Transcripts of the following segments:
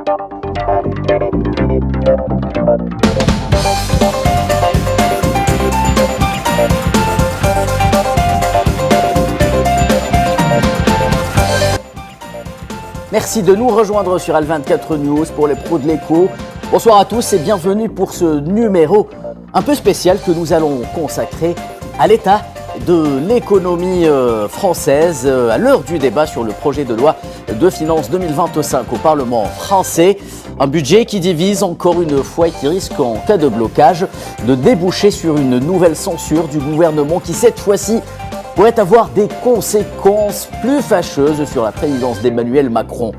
Merci de nous rejoindre sur Al24 News pour les pros de l'écho. Bonsoir à tous et bienvenue pour ce numéro un peu spécial que nous allons consacrer à l'état de l'économie française à l'heure du débat sur le projet de loi de finances 2025 au Parlement français. Un budget qui divise encore une fois et qui risque en cas de blocage de déboucher sur une nouvelle censure du gouvernement qui cette fois-ci pourrait avoir des conséquences plus fâcheuses sur la présidence d'Emmanuel Macron.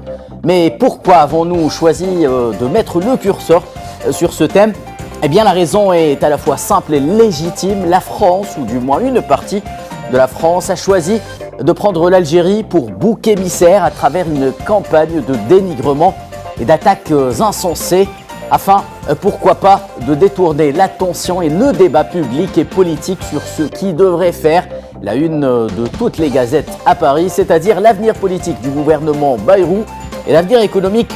Mais pourquoi avons-nous choisi de mettre le curseur sur ce thème ? Eh bien la raison est à la fois simple et légitime. La France, ou du moins une partie de la France, a choisi de prendre l'Algérie pour bouc émissaire à travers une campagne de dénigrement et d'attaques insensées afin, pourquoi pas, de détourner l'attention et le débat public et politique sur ce qui devrait faire la une de toutes les gazettes à Paris, c'est-à-dire l'avenir politique du gouvernement Bayrou et l'avenir économique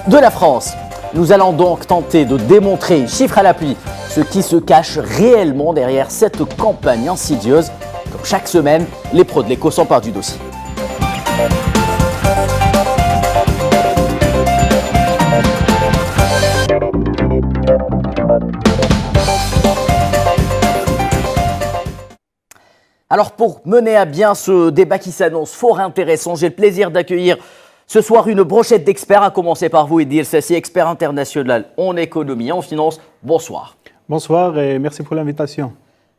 de la France. Nous allons donc tenter de démontrer, chiffres à l'appui, ce qui se cache réellement derrière cette campagne insidieuse. Comme chaque semaine, les pros de l'écho s'emparent du dossier. Alors pour mener à bien ce débat qui s'annonce fort intéressant, j'ai le plaisir d'accueillir ce soir une brochette d'experts, à commencer par vous, Idil Sassi, expert international en économie, en finance. Bonsoir. Bonsoir et merci pour l'invitation.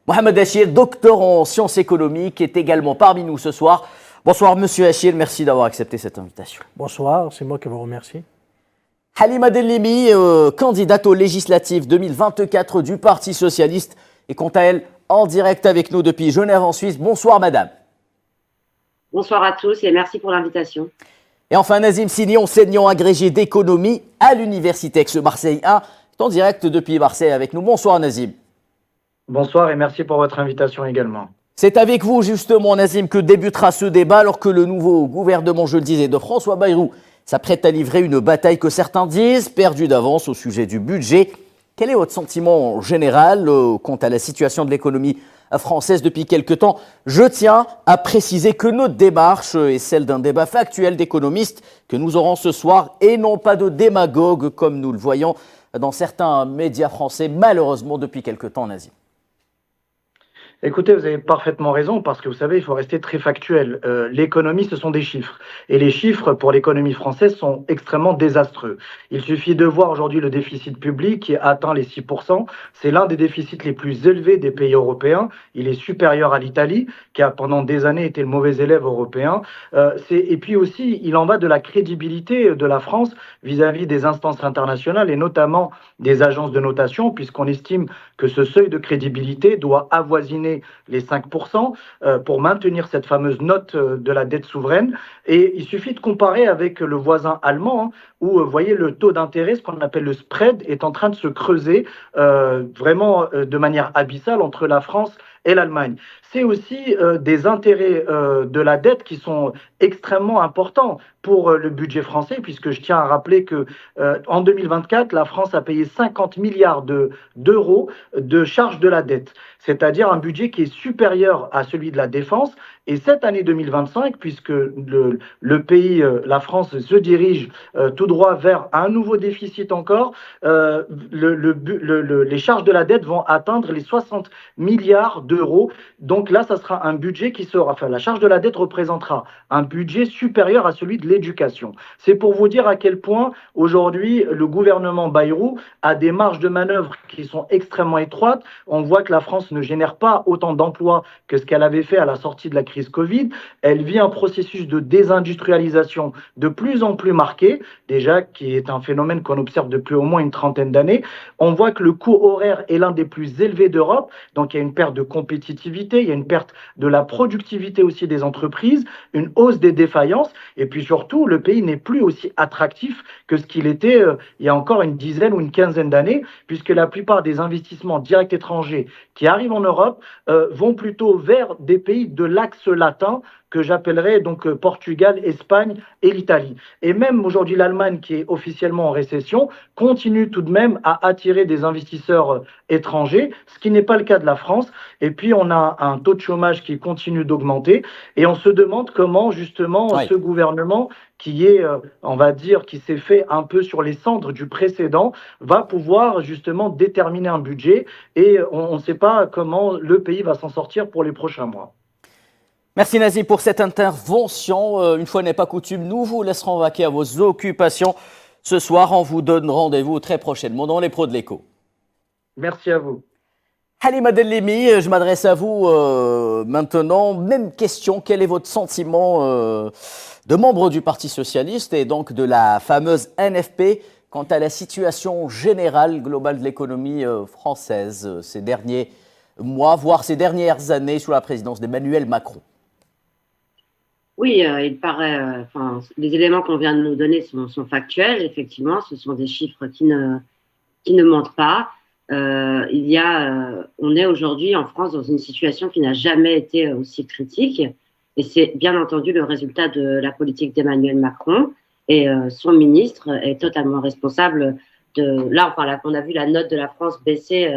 Mohamed Achir, docteur en sciences économiques, est également parmi nous ce soir. Bonsoir Monsieur Achir, merci d'avoir accepté cette invitation. Bonsoir, c'est moi qui vous remercie. Halima Delimi, candidate aux législatives 2024 du Parti Socialiste, est quant à elle en direct avec nous depuis Genève en Suisse. Bonsoir Madame. Bonsoir à tous et merci pour l'invitation. Et enfin, Nazim Sini, enseignant agrégé d'économie à l'Université Aix-Marseille 1, est en direct depuis Marseille avec nous. Bonsoir Nazim. Bonsoir et merci pour votre invitation également. C'est avec vous justement Nazim que débutera ce débat alors que le nouveau gouvernement, je le disais, de François Bayrou s'apprête à livrer une bataille que certains disent perdue d'avance au sujet du budget. Quel est votre sentiment général quant à la situation de l'économie française depuis quelque temps? Je tiens à préciser que notre démarche est celle d'un débat factuel d'économistes que nous aurons ce soir et non pas de démagogues comme nous le voyons dans certains médias français, malheureusement depuis quelque temps, Nazim. Écoutez, vous avez parfaitement raison parce que vous savez, il faut rester très factuel. L'économie, ce sont des chiffres. Et les chiffres pour l'économie française sont extrêmement désastreux. Il suffit de voir aujourd'hui le déficit public qui atteint les 6%. C'est l'un des déficits les plus élevés des pays européens. Il est supérieur à l'Italie, qui a pendant des années été le mauvais élève européen. Et puis aussi, il en va de la crédibilité de la France vis-à-vis des instances internationales et notamment des agences de notation, puisqu'on estime que ce seuil de crédibilité doit avoisiner les 5% pour maintenir cette fameuse note de la dette souveraine. Et il suffit de comparer avec le voisin allemand, où, vous voyez, le taux d'intérêt, ce qu'on appelle le spread, est en train de se creuser vraiment de manière abyssale entre la France et l'Allemagne. C'est aussi des intérêts de la dette qui sont extrêmement importants pour le budget français, puisque je tiens à rappeler que en 2024, la France a payé 50 milliards d'euros de charges de la dette, c'est-à-dire un budget qui est supérieur à celui de la défense. Et cette année 2025, puisque le pays, la France, se dirige tout droit vers un nouveau déficit encore, les charges de la dette vont atteindre les 60 milliards d'euros. Donc là, ça sera un budget qui sera, enfin, la charge de la dette représentera un budget supérieur à celui de l'éducation. C'est pour vous dire à quel point aujourd'hui le gouvernement Bayrou a des marges de manœuvre qui sont extrêmement étroites. On voit que la France ne génère pas autant d'emplois que ce qu'elle avait fait à la sortie de la crise Covid. Elle vit un processus de désindustrialisation de plus en plus marqué, déjà qui est un phénomène qu'on observe depuis au moins une trentaine d'années. On voit que le coût horaire est l'un des plus élevés d'Europe, donc il y a une perte de compétitivité, il y a une perte de la productivité aussi des entreprises, une hausse des défaillances, et puis surtout, le pays n'est plus aussi attractif que ce qu'il était il y a encore une dizaine ou une quinzaine d'années, puisque la plupart des investissements directs étrangers qui arrivent en Europe vont plutôt vers des pays de l'axe l'axe latin que j'appellerais donc Portugal, Espagne et l'Italie. Et même aujourd'hui, l'Allemagne, qui est officiellement en récession, continue tout de même à attirer des investisseurs étrangers, ce qui n'est pas le cas de la France. Et puis, on a un taux de chômage qui continue d'augmenter et on se demande comment, justement, ce gouvernement qui est, on va dire, qui s'est fait un peu sur les cendres du précédent, va pouvoir justement déterminer un budget et on ne sait pas comment le pays va s'en sortir pour les prochains mois. Merci Nazi pour cette intervention. Une fois n'est pas coutume, nous vous laisserons vaquer à vos occupations. Ce soir, on vous donne rendez-vous très prochainement dans les pros de l'écho. Merci à vous. Halima Dellimi, je m'adresse à vous maintenant. Même question, quel est votre sentiment de membre du Parti Socialiste et donc de la fameuse NFP quant à la situation générale, globale de l'économie française ces derniers mois, voire ces dernières années sous la présidence d'Emmanuel Macron? Oui, il paraît, les éléments qu'on vient de nous donner sont factuels. Effectivement, ce sont des chiffres qui ne mentent pas. On est aujourd'hui en France dans une situation qui n'a jamais été aussi critique. Et c'est bien entendu le résultat de la politique d'Emmanuel Macron. Et son ministre est totalement responsable de. Là, on a vu la note de la France baisser.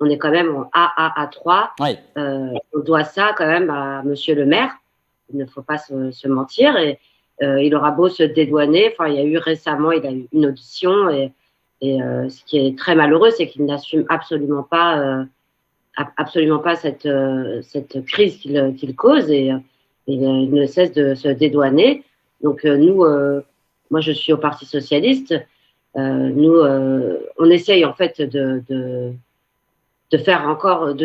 On est quand même en AAA3. Oui. On doit ça quand même à Monsieur le maire. Il ne faut pas se mentir. Et il aura beau se dédouaner. Enfin, il y a eu récemment, il a eu une audition. Et ce qui est très malheureux, c'est qu'il n'assume absolument pas cette crise qu'il cause. Et il ne cesse de se dédouaner. Donc moi, je suis au Parti Socialiste. On essaye en fait de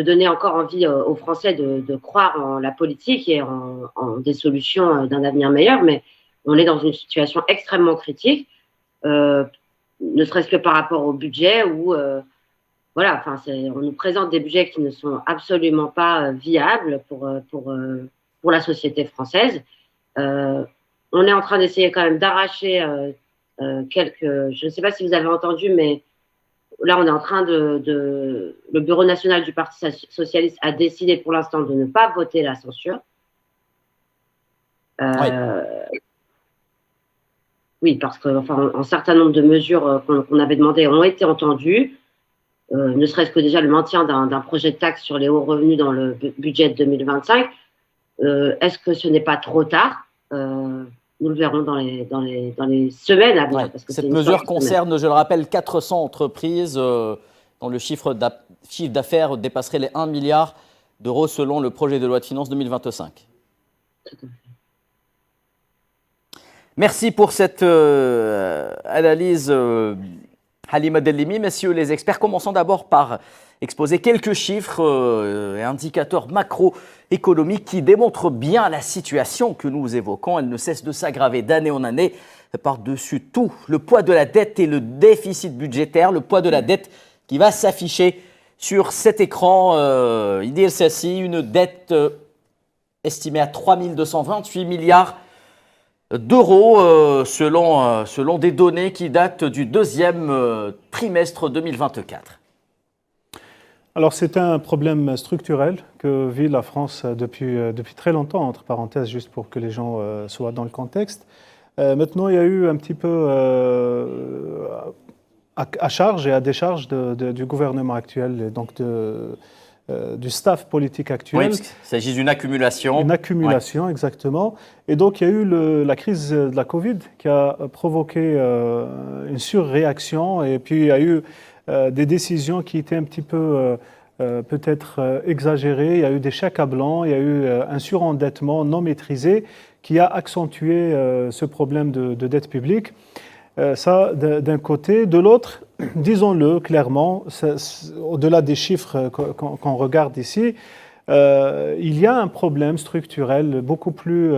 donner encore envie aux Français de croire en la politique et en des solutions d'un avenir meilleur. Mais on est dans une situation extrêmement critique, ne serait-ce que par rapport au budget où, on nous présente des budgets qui ne sont absolument pas viables pour la société française. On est en train d'essayer quand même d'arracher je ne sais pas si vous avez entendu, mais là, on est en train le Bureau national du Parti socialiste a décidé pour l'instant de ne pas voter la censure. Oui, parce que un certain nombre de mesures qu'on avait demandées ont été entendues, ne serait-ce que déjà le maintien d'un projet de taxe sur les hauts revenus dans le budget de 2025. Est-ce que ce n'est pas trop tard? Nous le verrons dans les semaines à venir. Ouais. Cette mesure concerne, je le rappelle, 400 entreprises dont le chiffre d'affaires dépasserait les 1 milliard d'euros selon le projet de loi de finances 2025. Merci pour cette analyse, Halima Dellimi. Messieurs les experts, commençons d'abord par exposer quelques chiffres et indicateurs macroéconomiques qui démontrent bien la situation que nous évoquons. Elle ne cesse de s'aggraver d'année en année. Par-dessus tout, le poids de la dette et le déficit budgétaire, le poids de la dette qui va s'afficher sur cet écran. Il dit celle-ci, une dette estimée à 3 228 milliards d'euros selon des données qui datent du deuxième trimestre 2024. Alors c'est un problème structurel que vit la France depuis très longtemps, entre parenthèses, juste pour que les gens soient dans le contexte. Maintenant, il y a eu un petit peu à charge et à décharge du gouvernement actuel, et donc du staff politique actuel. Oui, il s'agit d'une accumulation. Une accumulation, ouais. Exactement. Et donc, il y a eu la crise de la Covid qui a provoqué une surréaction, et puis il y a eu des décisions qui étaient un petit peu peut-être exagérées. Il y a eu des chèques à blanc, il y a eu un surendettement non maîtrisé qui a accentué ce problème de dette publique. Ça, d'un côté. De l'autre, disons-le clairement, au-delà des chiffres qu'on regarde ici, il y a un problème structurel beaucoup plus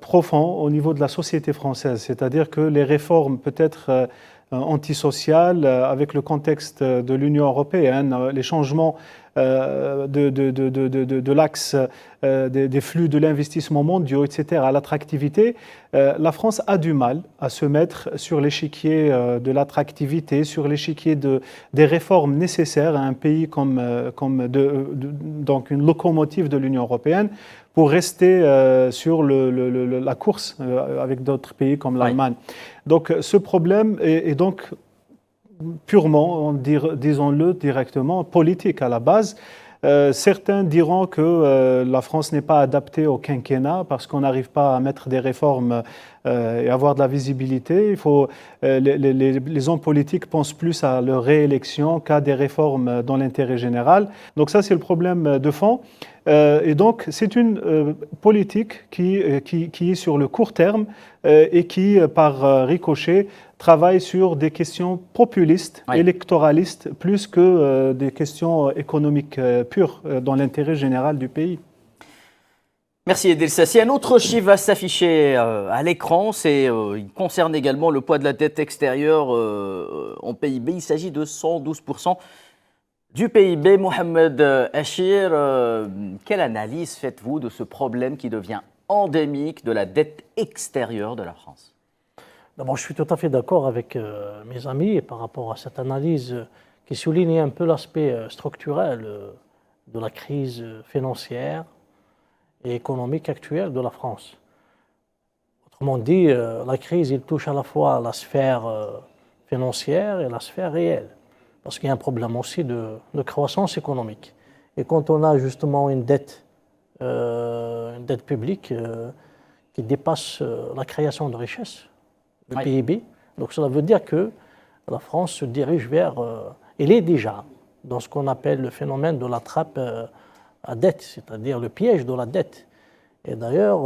profond au niveau de la société française. C'est-à-dire que les réformes peut-être antisociales, avec le contexte de l'Union européenne, les changements de l'axe des flux de l'investissement mondiaux, etc., à l'attractivité, la France a du mal à se mettre sur l'échiquier de l'attractivité, sur l'échiquier des réformes nécessaires à un pays donc une locomotive de l'Union européenne, pour rester sur la course avec d'autres pays comme l'Allemagne. Donc ce problème est donc purement, disons-le directement, politique à la base. Certains diront que la France n'est pas adaptée au quinquennat parce qu'on n'arrive pas à mettre des réformes et avoir de la visibilité. Les hommes politiques pensent plus à leur réélection qu'à des réformes dans l'intérêt général. Donc ça, c'est le problème de fond. Et donc, c'est une politique qui est sur le court terme et qui, par ricochet, travaille sur des questions populistes, électoralistes, plus que des questions économiques pures dans l'intérêt général du pays. Merci Edel Sassi. Un autre chiffre va s'afficher à l'écran, il concerne également le poids de la dette extérieure en PIB. Il s'agit de 112% du PIB. Mohamed Achir, quelle analyse faites-vous de ce problème qui devient endémique de la dette extérieure de la France ? D'abord, je suis tout à fait d'accord avec mes amis par rapport à cette analyse qui souligne un peu l'aspect structurel de la crise financière et économique actuelle de la France. Autrement dit, la crise, il touche à la fois la sphère financière et la sphère réelle, parce qu'il y a un problème aussi de croissance économique. Et quand on a justement une dette publique qui dépasse la création de richesses, le PIB. Donc cela veut dire que la France se dirige vers, elle est déjà dans ce qu'on appelle le phénomène de la trappe à dette, c'est-à-dire le piège de la dette. Et d'ailleurs,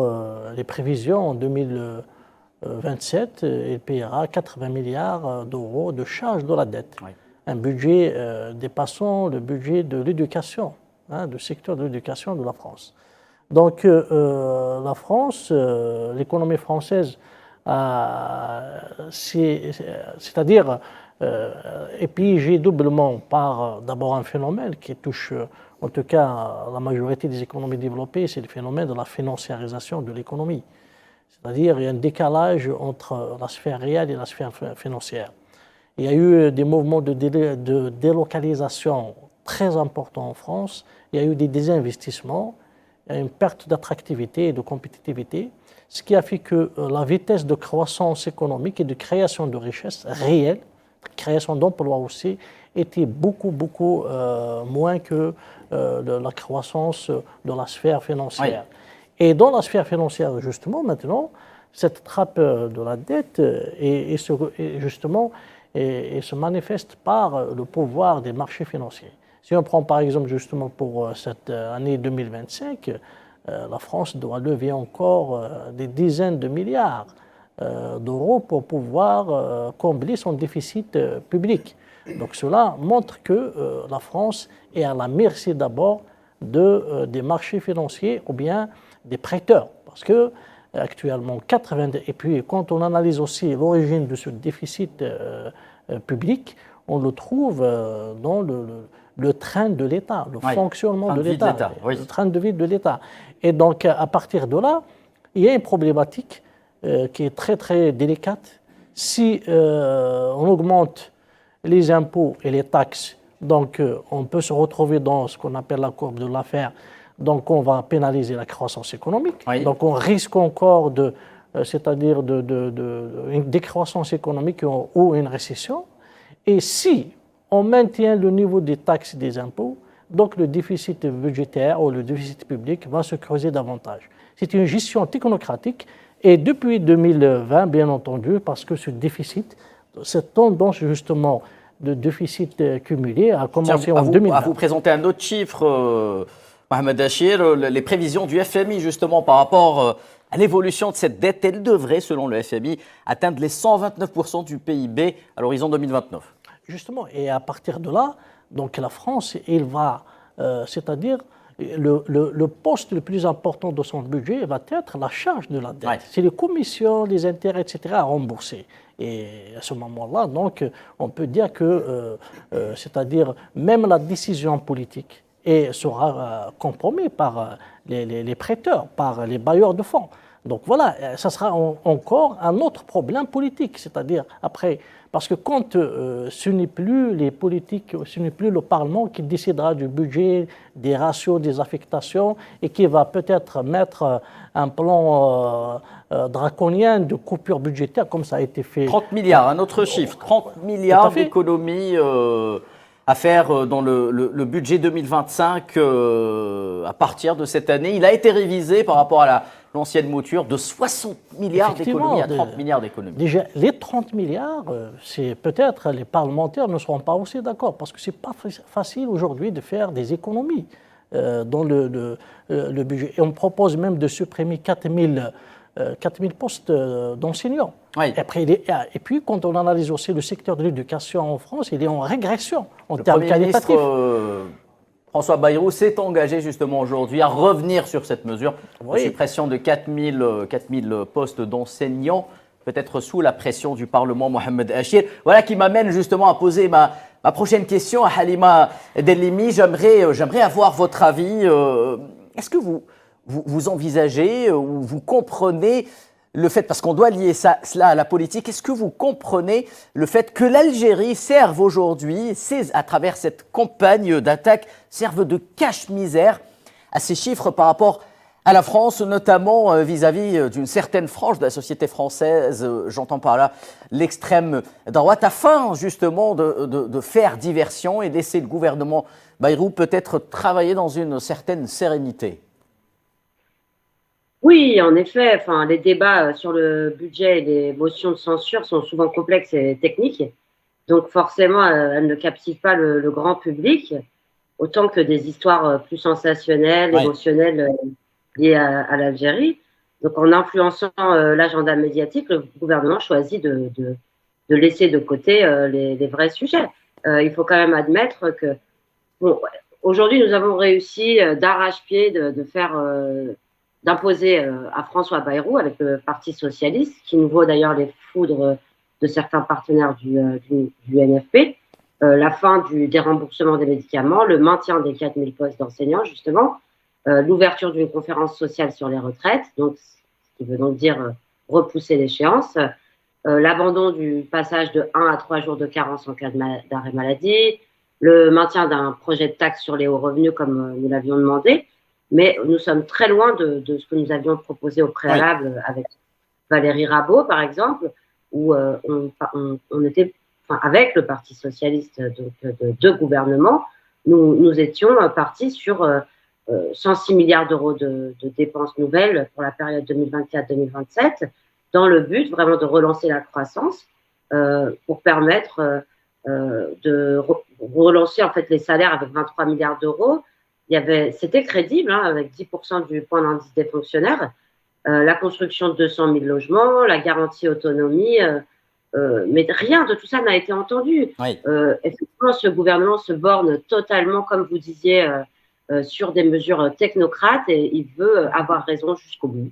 les prévisions en 2027, il payera 80 milliards d'euros de charges de la dette. Un budget dépassant le budget de l'éducation, du secteur de l'éducation de la France. Donc la France, l'économie française, c'est-à-dire épiégé doublement par d'abord un phénomène qui touche en tout cas la majorité des économies développées, c'est le phénomène de la financiarisation de l'économie. C'est-à-dire il y a un décalage entre la sphère réelle et la sphère financière. Il y a eu des mouvements de délocalisation très importants en France, il y a eu des désinvestissements, il y a une perte d'attractivité et de compétitivité, ce qui a fait que la vitesse de croissance économique et de création de richesses réelles, création d'emplois aussi, était beaucoup moins que la croissance de la sphère financière. Et dans la sphère financière, justement, maintenant, cette trappe de la dette se manifeste par le pouvoir des marchés financiers. Si on prend par exemple justement pour cette année 2025, la France doit lever encore des dizaines de milliards d'euros pour pouvoir combler son déficit public. Donc cela montre que la France est à la merci d'abord des marchés financiers ou bien des prêteurs. Parce que actuellement, et puis quand on analyse aussi l'origine de ce déficit public, on le trouve dans le train de l'État, le fonctionnement de l'État, le train de vie de l'État. Et donc, à partir de là, il y a une problématique qui est très, très délicate. Si on augmente les impôts et les taxes, donc on peut se retrouver dans ce qu'on appelle la courbe de l'affaire. Donc, on va pénaliser la croissance économique. Donc, on risque encore c'est-à-dire une décroissance économique ou une récession. Et si on maintient le niveau des taxes et des impôts, donc le déficit budgétaire ou le déficit public va se creuser davantage. C'est une gestion technocratique et depuis 2020, bien entendu, parce que ce déficit, cette tendance justement de déficit cumulé a commencé en 2020. À vous présenter un autre chiffre, Mohamed Achir, les prévisions du FMI justement par rapport à l'évolution de cette dette, elle devrait, selon le FMI, atteindre les 129% du PIB à l'horizon 2029. Justement, et à partir de là, donc la France, elle va, c'est-à-dire le poste le plus important de son budget va être la charge de la dette. C'est les commissions, les intérêts, etc. à rembourser. Et à ce moment-là, donc, on peut dire que, c'est-à-dire même la décision politique sera compromise par les prêteurs, par les bailleurs de fonds. Donc voilà, ça sera encore un autre problème politique, c'est-à-dire après, parce que quand ce n'est plus les politiques, ce n'est plus le Parlement qui décidera du budget, des ratios, des affectations, et qui va peut-être mettre un plan draconien de coupure budgétaire, comme ça a été fait. 30 milliards, un autre chiffre, 30 milliards d'économies à faire dans le budget 2025 à partir de cette année. Il a été révisé par rapport à l'ancienne mouture de 60 milliards d'économies à 30 milliards d'économies. Déjà, les 30 milliards, c'est peut-être les parlementaires ne seront pas aussi d'accord parce que ce n'est pas facile aujourd'hui de faire des économies dans le budget. Et on propose même de supprimer 4000 postes d'enseignants. Oui. Et puis, quand on analyse aussi le secteur de l'éducation en France, il est en régression en le termes Premier qualitatifs. ministre François Bayrou s'est engagé justement aujourd'hui à revenir sur cette mesure de suppression de 4000 postes d'enseignants, peut-être sous la pression du Parlement, Mohamed Achir. Voilà qui m'amène justement à poser ma prochaine question à Halima Dellimi. J'aimerais avoir votre avis. Est-ce que vous envisagez ou vous comprenez le fait, parce qu'on doit lier cela à la politique, est-ce que vous comprenez le fait que l'Algérie serve aujourd'hui, à travers cette campagne d'attaque, serve de cache-misère à ces chiffres par rapport à la France, notamment vis-à-vis d'une certaine frange de la société française, j'entends par là l'extrême droite, afin justement de faire diversion et laisser le gouvernement Bayrou peut-être travailler dans une certaine sérénité? Oui, en effet, enfin, les débats sur le budget et les motions de censure sont souvent complexes et techniques. Donc forcément, elles ne captivent pas le grand public, autant que des histoires plus sensationnelles, émotionnelles liées à l'Algérie. Donc en influençant l'agenda médiatique, le gouvernement choisit de laisser de côté les vrais sujets. Il faut quand même admettre que bon, aujourd'hui, nous avons réussi d'arrache-pied de faire... d'imposer à François Bayrou avec le Parti socialiste, qui nous vaut d'ailleurs les foudres de certains partenaires du NFP, la fin des remboursements des médicaments, le maintien des 4000 postes d'enseignants, justement, l'ouverture d'une conférence sociale sur les retraites, donc, ce qui veut donc dire repousser l'échéance, l'abandon du passage de 1 à 3 jours de carence en cas d'arrêt maladie, le maintien d'un projet de taxe sur les hauts revenus comme nous l'avions demandé. Mais nous sommes très loin de ce que nous avions proposé au préalable avec Valérie Rabault, par exemple, où on était, enfin, avec le Parti socialiste de deux gouvernements, nous étions partis sur 106 milliards d'euros de dépenses nouvelles pour la période 2024-2027, dans le but vraiment de relancer la croissance pour permettre de relancer en fait les salaires avec 23 milliards d'euros. C'était crédible, hein, avec 10% du point d'indice des fonctionnaires, la construction de 200 000 logements, la garantie autonomie, mais rien de tout ça n'a été entendu. Oui. Effectivement, ce gouvernement se borne totalement, comme vous disiez, sur des mesures technocrates et il veut avoir raison jusqu'au bout.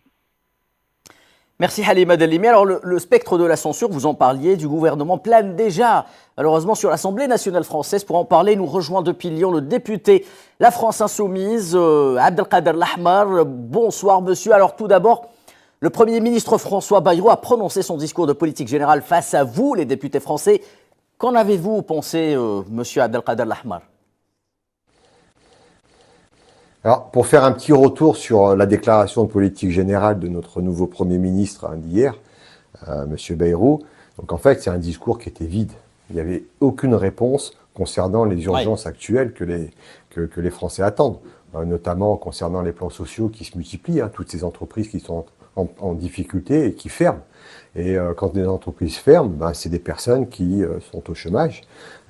Merci Halima Dellimi. Alors le spectre de la censure, vous en parliez, du gouvernement plane déjà malheureusement sur l'Assemblée nationale française. Pour en parler, nous rejoint depuis Lyon le député La France Insoumise, Abdelkader Lahmar. Bonsoir monsieur. Alors tout d'abord, le Premier ministre François Bayrou a prononcé son discours de politique générale face à vous, les députés français. Qu'en avez-vous pensé, monsieur Abdelkader Lahmar ? Alors, pour faire un petit retour sur la déclaration de politique générale de notre nouveau Premier ministre d'hier, M. Bayrou, donc en fait, c'est un discours qui était vide. Il n'y avait aucune réponse concernant les urgences actuelles que les Français attendent, notamment concernant les plans sociaux qui se multiplient, hein, toutes ces entreprises qui sont en difficulté et qui ferment. Et quand des entreprises ferment, c'est des personnes qui sont au chômage.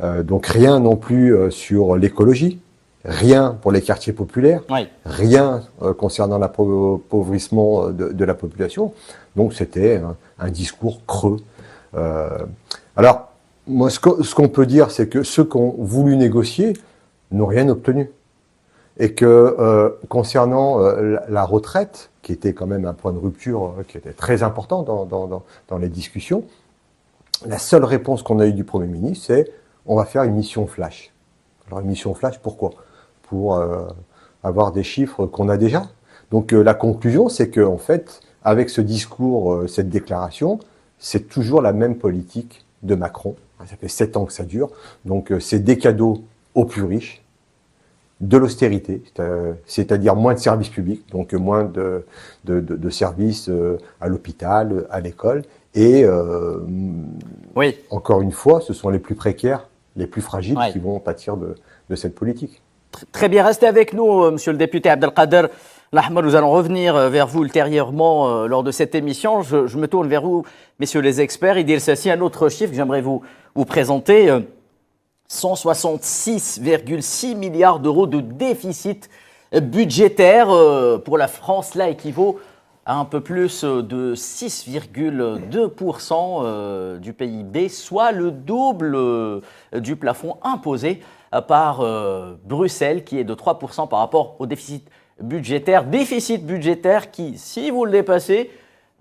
Donc rien non plus sur l'écologie. Rien pour les quartiers populaires, rien concernant l'appauvrissement de la population. Donc c'était un discours creux. Alors, moi, ce qu'on peut dire, c'est que ceux qui ont voulu négocier n'ont rien obtenu. Et que concernant la retraite, qui était quand même un point de rupture qui était très important dans les discussions, la seule réponse qu'on a eue du Premier ministre, c'est « on va faire une mission flash ». Alors une mission flash, pourquoi ? Pour avoir des chiffres qu'on a déjà. Donc la conclusion, c'est que en fait, avec ce discours, cette déclaration, c'est toujours la même politique de Macron. Ça fait 7 ans que ça dure. Donc, c'est des cadeaux aux plus riches, de l'austérité, c'est-à-dire moins de services publics, donc moins de services à l'hôpital, à l'école. Et Oui. encore une fois, ce sont les plus précaires, les plus fragiles Ouais. qui vont pâtir de cette politique. Très bien, restez avec nous, monsieur le député Abdelkader Lahma. Nous allons revenir vers vous ultérieurement lors de cette émission. Je me tourne vers vous, messieurs les experts. Idil Sassi, un autre chiffre que j'aimerais vous présenter. 166,6 milliards d'euros de déficit budgétaire pour la France. Là, équivaut à un peu plus de 6,2% du PIB, soit le double du plafond imposé par Bruxelles, qui est de 3% par rapport au déficit budgétaire. Déficit budgétaire qui, si vous le dépassez,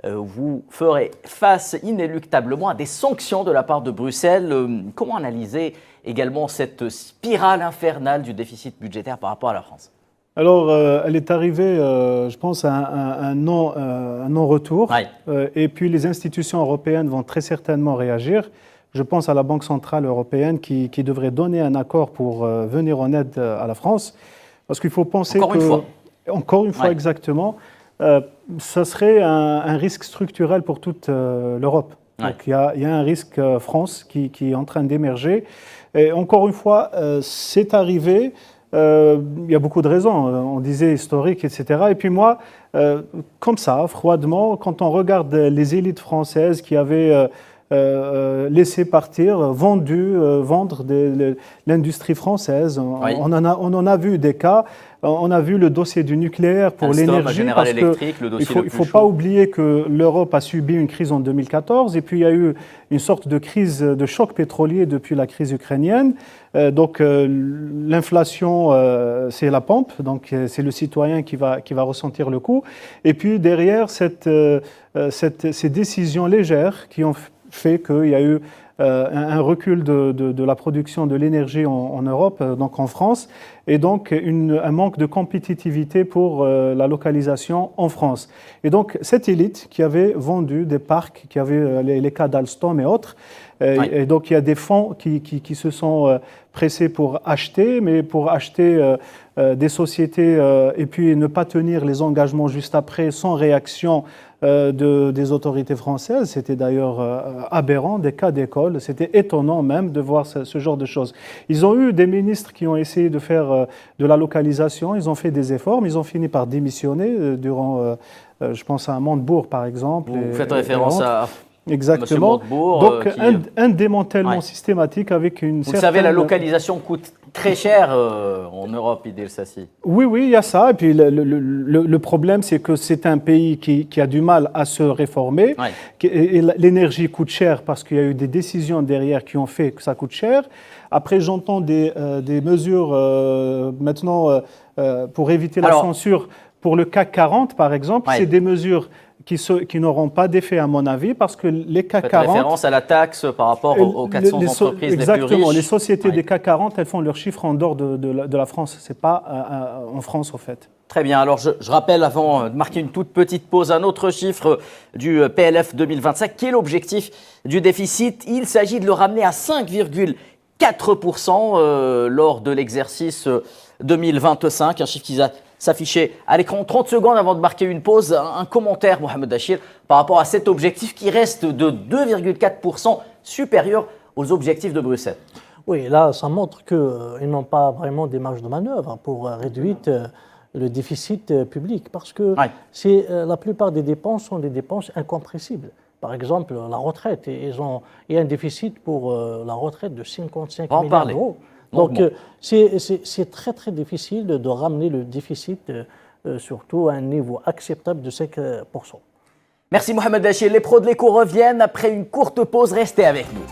vous ferez face inéluctablement à des sanctions de la part de Bruxelles. Comment analyser également cette spirale infernale du déficit budgétaire par rapport à la France? Alors, elle est arrivée, je pense, à un non-retour. Ouais. Et puis, les institutions européennes vont très certainement réagir. Je pense à la Banque centrale européenne qui devrait donner un accord pour venir en aide à la France. Parce qu'il faut penser Encore une fois. Encore une fois, Ouais. exactement. Ça serait un risque structurel pour toute l'Europe. Ouais. Donc, il y a un risque France qui est en train d'émerger. Et encore une fois, c'est arrivé. Il y a beaucoup de raisons, on disait historique, etc. Et puis moi, comme ça, froidement, quand on regarde les élites françaises qui avaient laissé partir, vendre l'industrie française, Oui. on en a vu des cas. On a vu le dossier du nucléaire pour Alstom, l'énergie. General Parce que Electric, le dossier il ne le faut plus pas chaud. oublier que l'Europe a subi une crise en 2014 et puis il y a eu une sorte de crise, de choc pétrolier depuis la crise ukrainienne. Donc l'inflation, c'est la pompe, donc c'est le citoyen qui va ressentir le coup. Et puis derrière, ces décisions légères qui ont fait qu'il y a eu un recul de la production de l'énergie en Europe, donc en France, et donc un manque de compétitivité pour la localisation en France. Et donc cette élite qui avait vendu des parcs, qui avait les cas d'Alstom et autres, et donc il y a des fonds qui se sont pressés pour acheter, mais pour acheter des sociétés et puis ne pas tenir les engagements juste après sans réaction des autorités françaises. C'était d'ailleurs aberrant, des cas d'école. C'était étonnant même de voir ce genre de choses. Ils ont eu des ministres qui ont essayé de faire de la localisation, ils ont fait des efforts, mais ils ont fini par démissionner durant, je pense à Montebourg par exemple. Vous faites référence à Exactement. Monsieur Montebourg, Donc qui, un démantèlement ouais. systématique avec une vous certaine... savez, la localisation coûte très cher en Europe, Idil Sassi. Oui, il y a ça. Et puis le problème, c'est que c'est un pays qui a du mal à se réformer. Ouais. Et l'énergie coûte cher parce qu'il y a eu des décisions derrière qui ont fait que ça coûte cher. Après, j'entends des mesures maintenant pour éviter la censure pour le CAC 40, par exemple. Ouais. C'est des mesures qui n'auront pas d'effet, à mon avis, parce que les CAC Faites 40... référence à la taxe par rapport aux 400 entreprises les plus riches. Exactement. Les sociétés Ouais. des CAC 40, elles font leurs chiffres en dehors de la France. Ce n'est pas en France, au fait. Très bien. Alors, je rappelle, avant de marquer une toute petite pause, un autre chiffre du PLF 2025, qui est l'objectif du déficit. Il s'agit de le ramener à 5,4% lors de l'exercice 2025, un chiffre qui s'afficher à l'écran. 30 secondes avant de marquer une pause, un commentaire, Mohamed Achir, par rapport à cet objectif qui reste de 2,4% supérieur aux objectifs de Bruxelles. Oui, là, ça montre qu'ils n'ont pas vraiment des marges de manœuvre pour réduire le déficit public, parce que la plupart des dépenses sont des dépenses incompressibles. Par exemple, la retraite, il y a un déficit pour la retraite de 55 milliards d'euros. Donc, c'est très, très difficile de ramener le déficit, surtout à un niveau acceptable de 5%. Merci Mohamed Achir. Les pros de l'écho reviennent après une courte pause. Restez avec nous.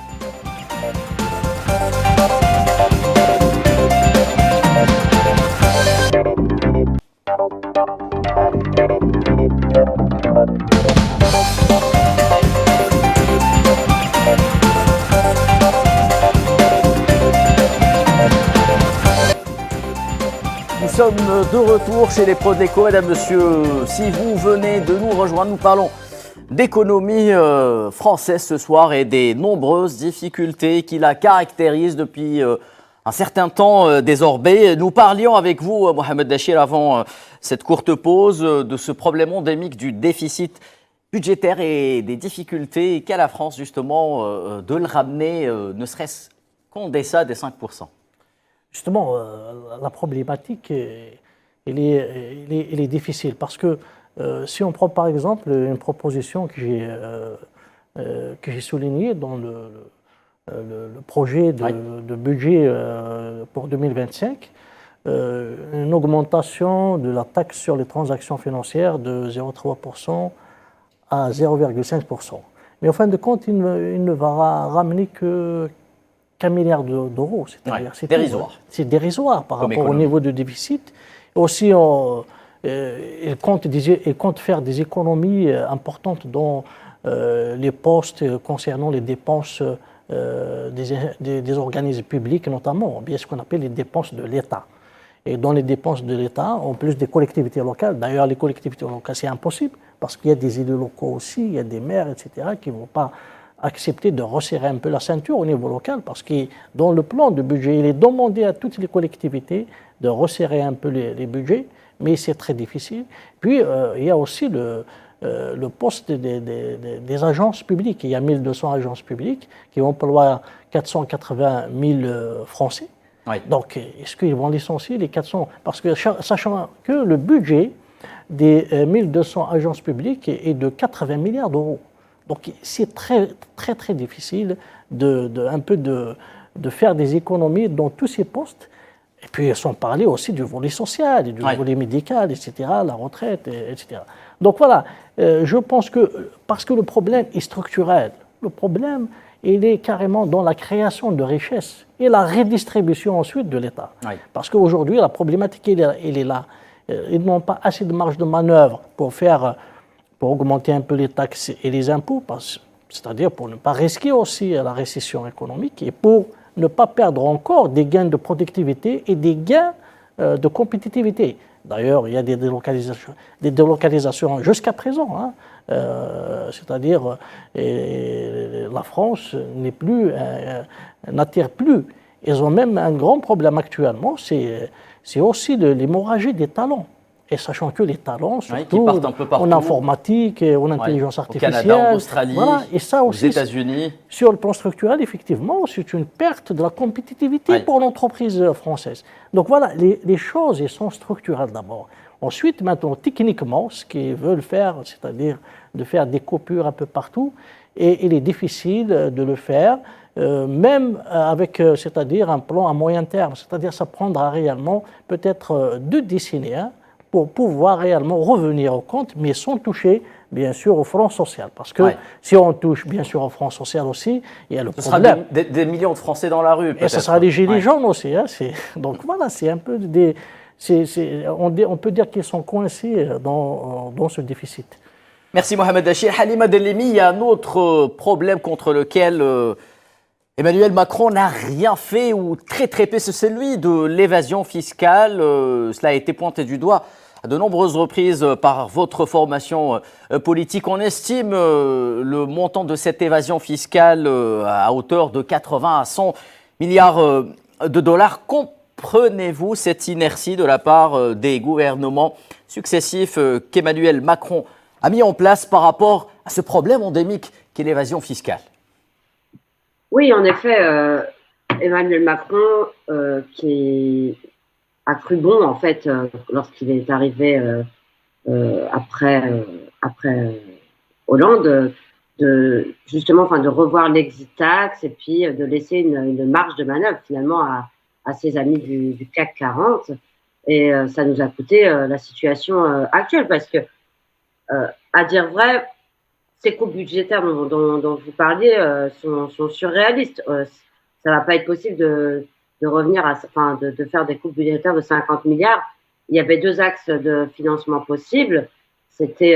Nous sommes de retour chez les pros de l'éco. Mesdames, messieurs, si vous venez de nous rejoindre, nous parlons d'économie française ce soir et des nombreuses difficultés qui la caractérisent depuis un certain temps désormais. Nous parlions avec vous, Mohamed Dachir, avant cette courte pause, de ce problème endémique du déficit budgétaire et des difficultés qu'a la France justement de le ramener, ne serait-ce qu'en deçà des 5%. Justement, la problématique, elle est difficile parce que si on prend par exemple une proposition que j'ai soulignée dans le projet de budget pour 2025, une augmentation de la taxe sur les transactions financières de 0,3% à 0,5%. Mais en fin de compte, il ne va ramener qu'un milliard d'euros. C'est-à-dire, c'est dérisoire. C'est dérisoire par rapport au niveau de déficit. Aussi, il compte faire des économies importantes dans les postes concernant les dépenses des organismes publics, notamment, bien ce qu'on appelle les dépenses de l'État. Et dans les dépenses de l'État, en plus des collectivités locales, d'ailleurs les collectivités locales, c'est impossible, parce qu'il y a des élus locaux aussi, il y a des maires, etc., qui ne vont pas accepter de resserrer un peu la ceinture au niveau local, parce que dans le plan de budget, il est demandé à toutes les collectivités de resserrer un peu les budgets, mais c'est très difficile. Puis, il y a aussi le poste des agences publiques. Il y a 1200 agences publiques qui emploient 480 000 Français. Oui. Donc, est-ce qu'ils vont licencier les 400 ? Parce que, sachant que le budget des 1200 agences publiques est de 80 milliards d'euros. Donc, c'est très, très, très difficile de faire des économies dans tous ces postes. Et puis, sans parler aussi du volet social, du volet médical, etc., la retraite, etc. Donc, voilà, je pense que, parce que le problème est structurel, le problème, il est carrément dans la création de richesses et la redistribution ensuite de l'État. Oui. Parce qu'aujourd'hui, la problématique, elle est là. Ils n'ont pas assez de marge de manœuvre pour augmenter un peu les taxes et les impôts, c'est-à-dire pour ne pas risquer aussi la récession économique et pour ne pas perdre encore des gains de productivité et des gains de compétitivité. D'ailleurs, il y a des délocalisations jusqu'à présent, hein. C'est-à-dire la France n'attire plus. Ils ont même un grand problème actuellement, c'est aussi l'hémorragie des talents. Et sachant que les talents, surtout en informatique, en intelligence artificielle, au Canada, en Australie, voilà, et ça aussi, aux États-Unis. Sur le plan structurel, effectivement, c'est une perte de la compétitivité pour l'entreprise française. Donc voilà, les choses elles sont structurelles d'abord. Ensuite, maintenant, techniquement, ce qu'ils veulent faire, c'est-à-dire de faire des coupures un peu partout, et il est difficile de le faire, même avec, c'est-à-dire un plan à moyen terme. C'est-à-dire ça prendra réellement peut-être 2 décennies, hein, pour pouvoir réellement revenir au compte, mais sans toucher, bien sûr, au front social. Parce que si on touche, bien sûr, au front social aussi, il y a le problème. Ce sera des millions de Français dans la rue, peut-être. Et ce sera les gilets jaunes aussi. Hein, donc voilà, c'est un peu on peut dire qu'ils sont coincés dans ce déficit. Merci Mohamed Dachir. Halima Delimi, il y a un autre problème contre lequel Emmanuel Macron n'a rien fait ou très peu, c'est celui de l'évasion fiscale. Cela a été pointé du doigt à de nombreuses reprises par votre formation politique. On estime le montant de cette évasion fiscale à hauteur de 80 à 100 milliards de dollars. Comprenez-vous cette inertie de la part des gouvernements successifs qu'Emmanuel Macron a mis en place par rapport à ce problème endémique qu'est l'évasion fiscale ? Oui, en effet, Emmanuel Macron, qui a cru bon, en fait, lorsqu'il est arrivé après Hollande, de revoir l'exit tax et puis de laisser une marge de manœuvre finalement à ses amis du CAC 40. Et ça nous a coûté la situation actuelle parce que, à dire vrai, ces coupes budgétaires dont vous parliez sont surréalistes. Ça va pas être possible de revenir de faire des coupes budgétaires de 50 milliards. Il y avait 2 axes de financement possibles. C'était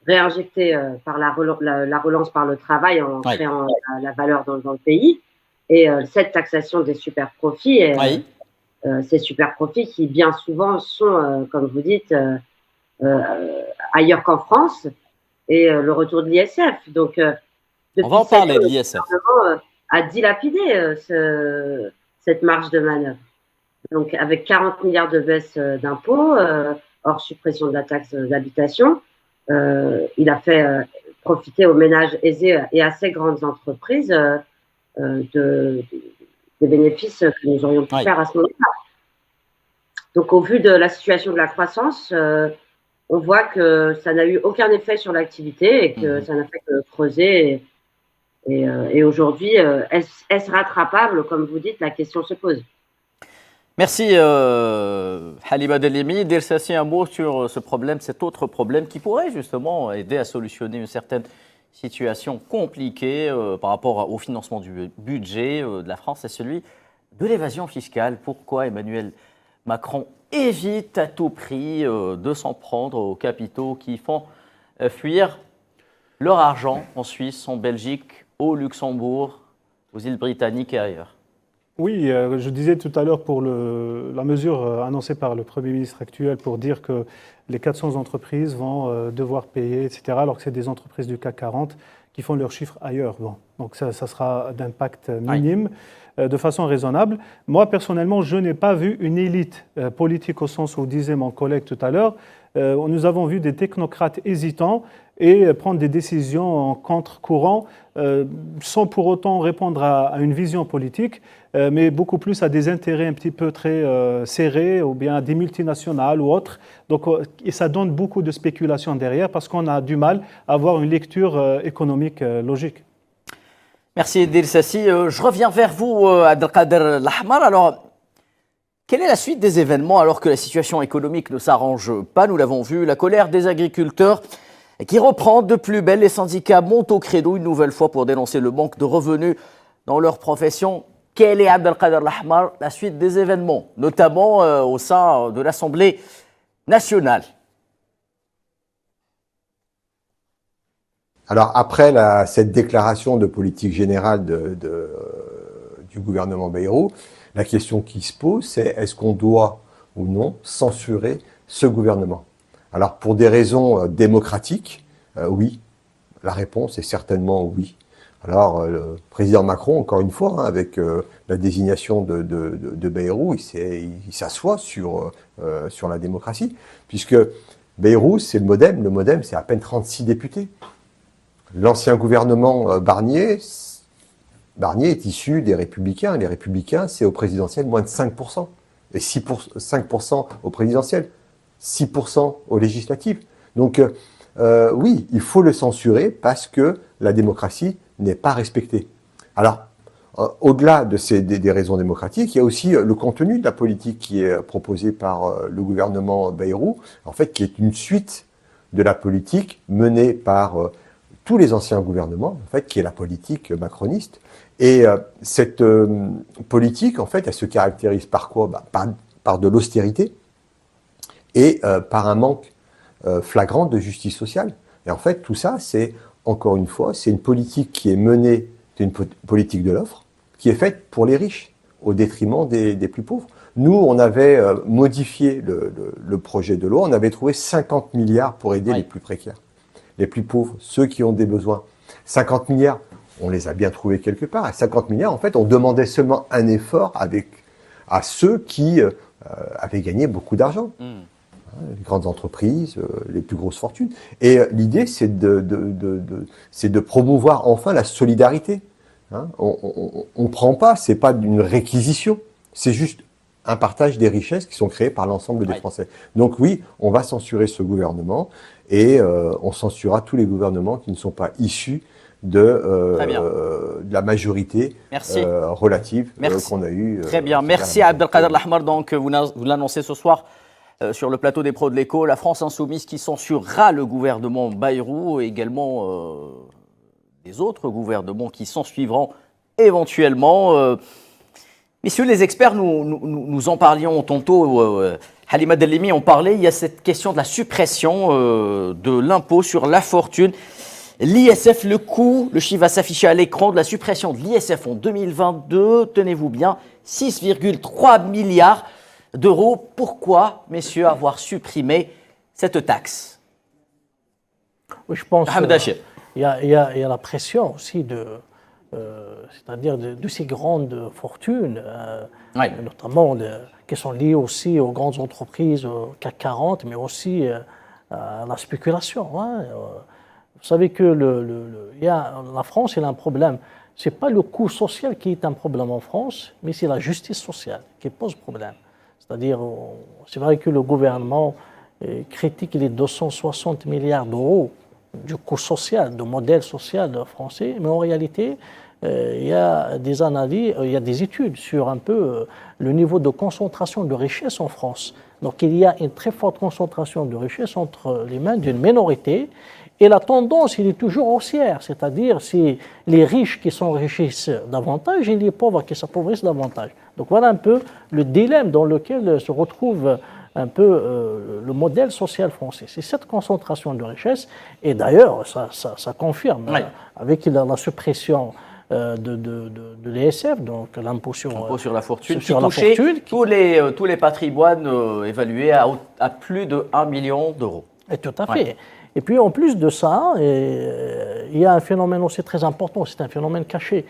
réinjecter par la relance par le travail en créant la valeur dans le pays et cette taxation des super profits. ces super profits qui bien souvent sont, comme vous dites, ailleurs qu'en France, et le retour de l'ISF. Donc, on va en parler de l'ISF. Le gouvernement a dilapidé cette marge de manœuvre. Donc, avec 40 milliards de baisse d'impôts, hors suppression de la taxe d'habitation, il a fait profiter aux ménages aisés et à ces grandes entreprises des bénéfices que nous aurions pu faire à ce moment-là. Donc, au vu de la situation de la croissance, on voit que ça n'a eu aucun effet sur l'activité et que ça n'a fait que creuser. Et aujourd'hui, est-ce rattrapable? Comme vous dites, la question se pose. Merci Halima Delimi. Dirsassi, un mot sur ce problème, cet autre problème qui pourrait justement aider à solutionner une certaine situation compliquée par rapport au financement du budget de la France, c'est celui de l'évasion fiscale. Pourquoi Emmanuel Macron évite à tout prix de s'en prendre aux capitaux qui font fuir leur argent en Suisse, en Belgique, au Luxembourg, aux îles Britanniques et ailleurs? Oui, je disais tout à l'heure pour la mesure annoncée par le Premier ministre actuel pour dire que les 400 entreprises vont devoir payer, etc., alors que c'est des entreprises du CAC 40 qui font leurs chiffres ailleurs. Bon, donc ça sera d'impact minime, de façon raisonnable. Moi, personnellement, je n'ai pas vu une élite politique au sens où disait mon collègue tout à l'heure. Nous avons vu des technocrates hésitants et prendre des décisions en contre-courant sans pour autant répondre à une vision politique, mais beaucoup plus à des intérêts un petit peu très serrés ou bien à des multinationales ou autres. Donc, et ça donne beaucoup de spéculation derrière parce qu'on a du mal à avoir une lecture économique logique. Merci Dirsassi. Je reviens vers vous, Abdelkader Lahmar. Alors, quelle est la suite des événements alors que la situation économique ne s'arrange pas? Nous l'avons vu, la colère des agriculteurs qui reprend de plus belle. Les syndicats montent au credo une nouvelle fois pour dénoncer le manque de revenus dans leur profession. Quelle est, Abdelkader Lahmar, la suite des événements, notamment au sein de l'Assemblée nationale? Alors après cette déclaration de politique générale du gouvernement Bayrou, la question qui se pose, c'est est-ce qu'on doit ou non censurer ce gouvernement? Alors pour des raisons démocratiques, oui, la réponse est certainement oui. Alors le président Macron, encore une fois, hein, avec la désignation de Bayrou, il s'assoit sur la démocratie, puisque Bayrou, c'est le MoDem c'est à peine 36 députés. L'ancien gouvernement Barnier est issu des Républicains. Les Républicains, c'est au présidentiel moins de 5%. Et 5% au présidentiel, 6% aux législatives. Donc oui, il faut le censurer parce que la démocratie n'est pas respectée. Alors, au-delà des raisons démocratiques, il y a aussi le contenu de la politique qui est proposée par le gouvernement Bayrou, en fait, qui est une suite de la politique menée par tous les anciens gouvernements, en fait, qui est la politique macroniste. Et cette politique, en fait, elle se caractérise par quoi? Par de l'austérité et par un manque flagrant de justice sociale. Et en fait, tout ça, c'est, encore une fois, c'est une politique qui est menée, c'est une politique de l'offre, qui est faite pour les riches, au détriment des plus pauvres. Nous, on avait modifié le projet de loi, on avait trouvé 50 milliards pour aider les plus précaires, les plus pauvres, ceux qui ont des besoins. 50 milliards, on les a bien trouvés quelque part. À 50 milliards, en fait, on demandait seulement un effort à ceux qui avaient gagné beaucoup d'argent. Les grandes entreprises, les plus grosses fortunes. Et l'idée, c'est de promouvoir enfin la solidarité. Hein, on ne prend pas, c'est pas une réquisition, c'est juste un partage des richesses qui sont créées par l'ensemble des Français. Donc oui, on va censurer ce gouvernement et on censurera tous les gouvernements qui ne sont pas issus de la majorité relative qu'on a eue. Très bien, merci Abdelkader Lahmar. Donc vous l'annoncez ce soir sur le plateau des pros de l'écho, la France insoumise qui censurera le gouvernement Bayrou et également des autres gouvernements qui s'en suivront éventuellement. Messieurs les experts, nous en parlions tantôt, Halima Delimi en parlait, il y a cette question de la suppression de l'impôt sur la fortune. L'ISF, le coût, le chiffre va s'afficher à l'écran de la suppression de l'ISF en 2022, tenez-vous bien, 6,3 milliards d'euros. Pourquoi, messieurs, avoir supprimé cette taxe? Oui, je pense Mohamed Hachir. il y a la pression aussi c'est-à-dire de ces grandes fortunes, notamment qui sont liées aussi aux grandes entreprises, au CAC 40, mais aussi à la spéculation. Vous savez que la France, elle a un problème. Ce n'est pas le coût social qui est un problème en France, mais c'est la justice sociale qui pose problème. C'est-à-dire, c'est vrai que le gouvernement critique les 260 milliards d'euros du coût social, du modèle social français, mais en réalité, il y a des analyses, il y a des études sur un peu le niveau de concentration de richesse en France. Donc il y a une très forte concentration de richesse entre les mains d'une minorité et la tendance, il est toujours haussière, c'est-à-dire c'est les riches qui s'enrichissent davantage et les pauvres qui s'appauvrissent davantage. Donc voilà un peu le dilemme dans lequel se retrouve un peu le modèle social français. C'est cette concentration de richesse et d'ailleurs ça confirme avec la suppression de l'ESF, donc l'impôt sur la fortune, sur qui la touchait fortune, tous les patrimoines évalués à plus de 1 million d'euros. Et tout à fait. Et puis en plus de ça, il y a un phénomène aussi très important, c'est un phénomène caché.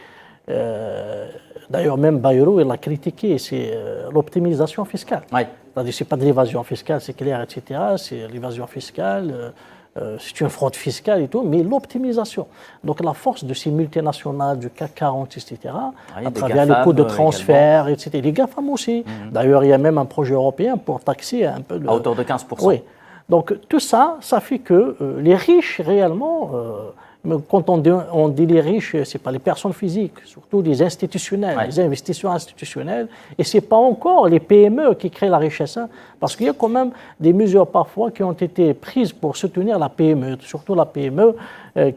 D'ailleurs, même Bayrou, il l'a critiqué, c'est l'optimisation fiscale. C'est-à-dire, ce n'est pas de l'évasion fiscale, c'est clair, etc. C'est l'évasion fiscale, c'est une fraude fiscale et tout, mais l'optimisation. Donc la force de ces multinationales, du CAC 40, etc., à travers les coûts de transfert, etc. Les GAFAM aussi. D'ailleurs, il y a même un projet européen pour taxer un peu... À hauteur de 15%. Oui. Donc tout ça, ça fait que les riches, réellement, quand on dit les riches, ce n'est pas les personnes physiques, surtout les institutionnels, les investisseurs institutionnels, et ce n'est pas encore les PME qui créent la richesse, parce qu'il y a quand même des mesures parfois qui ont été prises pour soutenir la PME, surtout la PME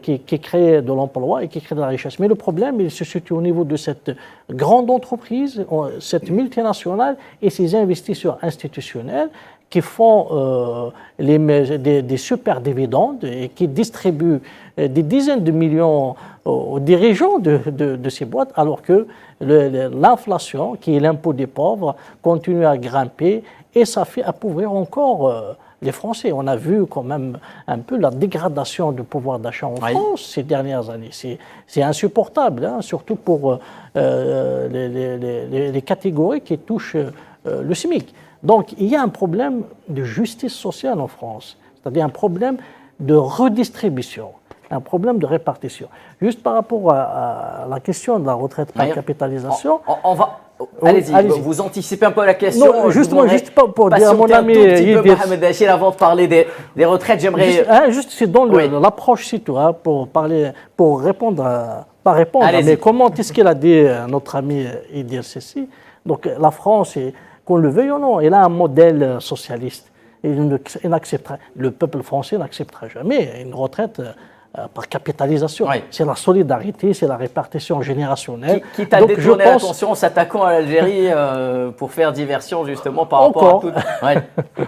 qui crée de l'emploi et qui crée de la richesse. Mais le problème, il se situe au niveau de cette grande entreprise, cette multinationale et ces investisseurs institutionnels qui font des super dividendes et qui distribuent des dizaines de millions aux dirigeants de ces boîtes, alors que l'inflation, qui est l'impôt des pauvres, continue à grimper et ça fait appauvrir encore les Français. On a vu quand même un peu la dégradation du pouvoir d'achat en France ces dernières années. C'est insupportable, surtout pour les catégories qui touchent le SMIC. Donc, il y a un problème de justice sociale en France, c'est-à-dire un problème de redistribution, un problème de répartition. Juste par rapport à la question de la retraite par capitalisation... On va... Allez-y, vous anticipez un peu la question. Non, justement, juste pour dire à mon ami Mohamed Hachir, avant de parler des retraites, j'aimerais... Juste, c'est dans l'approche citoyenne pour répondre, pas répondre, mais comment est-ce qu'il a dit notre ami Idriss Seck. Donc, la France est... Qu'on le veuille ou non, il a un modèle socialiste. Le peuple français n'acceptera jamais une retraite par capitalisation. C'est la solidarité, c'est la répartition générationnelle. Quitte à détourner l'attention en s'attaquant à l'Algérie pour faire diversion justement par rapport à tout.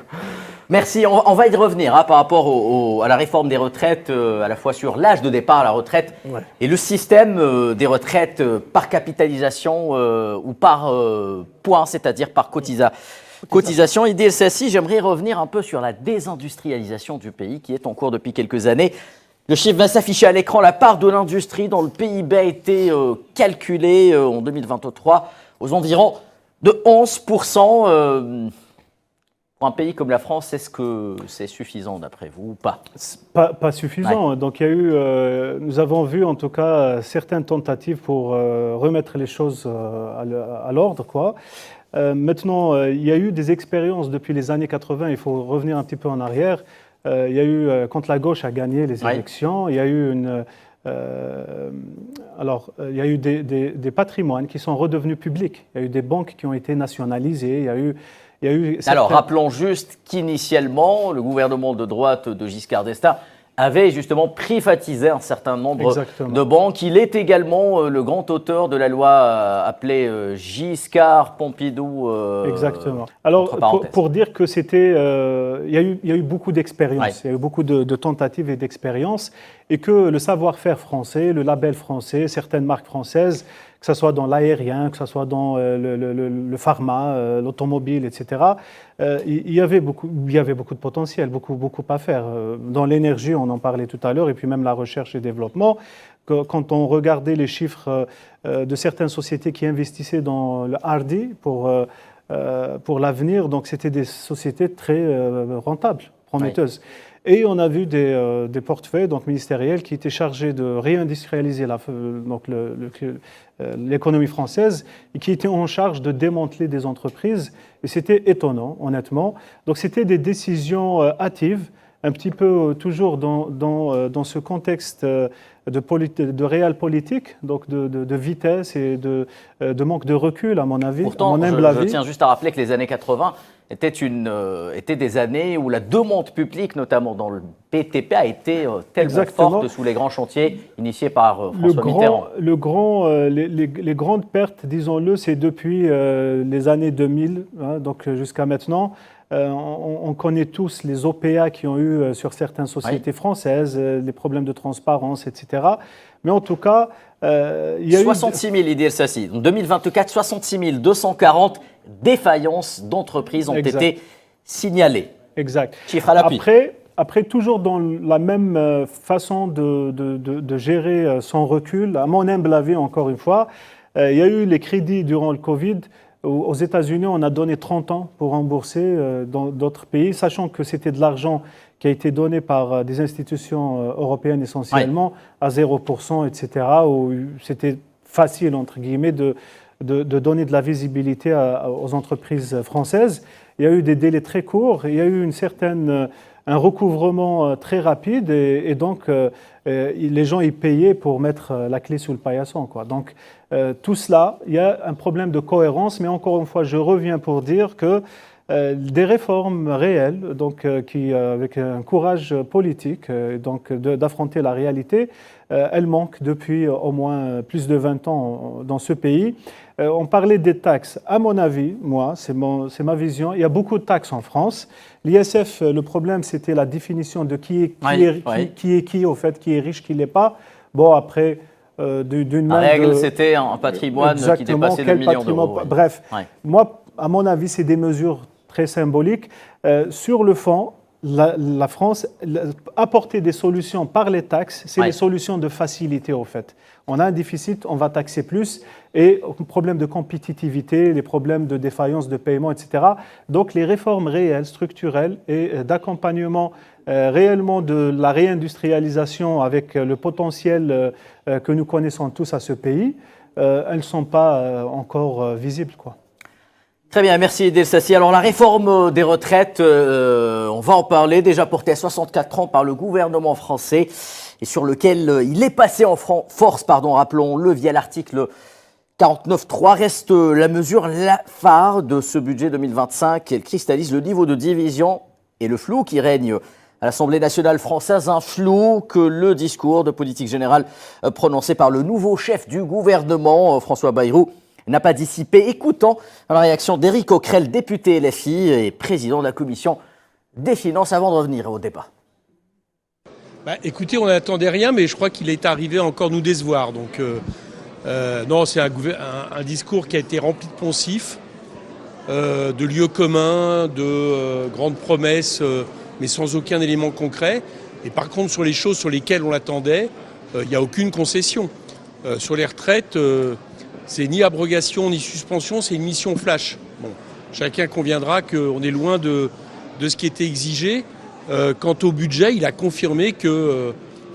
Merci, on va y revenir par rapport à la réforme des retraites, à la fois sur l'âge de départ à la retraite et le système des retraites par capitalisation ou par points, c'est-à-dire par cotisation. Idriss Seck, j'aimerais revenir un peu sur la désindustrialisation du pays qui est en cours depuis quelques années. Le chiffre va s'afficher à l'écran. La part de l'industrie dans le PIB a été calculée en 2023 aux environs de 11%. Pour un pays comme la France, est-ce que c'est suffisant d'après vous ou pas? Pas suffisant. Donc il y a eu, nous avons vu en tout cas certaines tentatives pour remettre les choses à l'ordre, quoi. Maintenant, il y a eu des expériences depuis les années 80. Il faut revenir un petit peu en arrière. Il y a eu quand la gauche a gagné les élections, il y a eu il y a eu des patrimoines qui sont redevenus publics. Il y a eu des banques qui ont été nationalisées. Il y a eu Alors, rappelons juste qu'initialement, le gouvernement de droite de Giscard d'Estaing avait justement privatisé un certain nombre de banques. Il est également le grand auteur de la loi appelée Giscard-Pompidou. Exactement. Alors, pour dire que c'était... il y a eu beaucoup d'expériences, il y a eu beaucoup de tentatives et d'expériences, et que le savoir-faire français, le label français, certaines marques françaises, que ce soit dans l'aérien, que ce soit dans le pharma, l'automobile, etc. Il y avait beaucoup de potentiel, beaucoup à faire. Dans l'énergie, on en parlait tout à l'heure, et puis même la recherche et développement. Quand on regardait les chiffres de certaines sociétés qui investissaient dans le R&D pour l'avenir, donc c'était des sociétés très rentables, prometteuses. Oui. Et on a vu des portefeuilles donc, ministériels qui étaient chargés de réindustrialiser l'économie française et qui étaient en charge de démanteler des entreprises. Et c'était étonnant, honnêtement. Donc c'était des décisions hâtives, un petit peu toujours dans ce contexte de réel politique, donc de vitesse et de manque de recul, à mon avis. Pourtant, je tiens juste à rappeler que les années 80 étaient des années où la demande publique, notamment dans le BTP, a été tellement forte sous les grands chantiers initiés par François Mitterrand. Les grandes pertes, disons-le, c'est depuis les années 2000, hein, donc jusqu'à maintenant. On connaît tous les OPA qui ont eu sur certaines sociétés françaises, les problèmes de transparence, etc. Mais en tout cas, il y a 66 000, Idi El Sassi. En 2024, 66 240 défaillances d'entreprises ont été signalées. Exact. Chiffre à l'appui. Après, toujours dans la même façon de gérer son recul, à mon humble avis, encore une fois, il y a eu les crédits durant le Covid. Aux États-Unis, on a donné 30 ans pour rembourser dans d'autres pays, sachant que c'était de l'argent qui a été donné par des institutions européennes essentiellement, à 0%, etc., où c'était facile, entre guillemets, de donner de la visibilité aux entreprises françaises. Il y a eu des délais très courts, il y a eu un recouvrement très rapide et donc les gens y payaient pour mettre la clé sous le paillasson, quoi. Donc tout cela, il y a un problème de cohérence, mais encore une fois, je reviens pour dire que des réformes réelles, donc avec un courage politique, donc d'affronter la réalité, elles manquent depuis au moins plus de 20 ans dans ce pays. On parlait des taxes. À mon avis, moi, c'est ma vision, il y a beaucoup de taxes en France. L'ISF, le problème, c'était la définition de qui est qui, au fait, qui est riche, qui ne l'est pas. Bon, après, d'une la règle, c'était un patrimoine qui dépassait le million d'euros. Bref, moi, à mon avis, c'est des mesures très symboliques. Sur le fond, la France, apporter des solutions par les taxes, c'est des solutions de facilité, au fait. On a un déficit, on va taxer plus, et problème de compétitivité, les problèmes de défaillance de paiement, etc. Donc les réformes réelles, structurelles et d'accompagnement réellement de la réindustrialisation avec le potentiel que nous connaissons tous à ce pays, elles ne sont pas encore visibles, quoi. Très bien, merci Idi El Sassi. Alors la réforme des retraites, on va en parler, déjà portée à 64 ans par le gouvernement français et sur lequel il est passé en force, rappelons-le, via l'article 49.3, reste la mesure phare de ce budget 2025. Elle cristallise le niveau de division et le flou qui règne à l'Assemblée nationale française, un flou que le discours de politique générale prononcé par le nouveau chef du gouvernement, François Bayrou, n'a pas dissipé. Écoutons la réaction d'Éric Coquerel, député LFI et président de la commission des finances, avant de revenir au débat. Écoutez, on n'attendait rien, mais je crois qu'il est arrivé à encore nous décevoir. Donc, non, c'est un discours qui a été rempli de poncifs, de lieux communs, de grandes promesses, mais sans aucun élément concret. Et par contre, sur les choses sur lesquelles on l'attendait, il n'y a aucune concession. Sur les retraites, c'est ni abrogation ni suspension, c'est une mission flash. Bon, chacun conviendra qu'on est loin de ce qui était exigé. Quant au budget, il a confirmé qu'il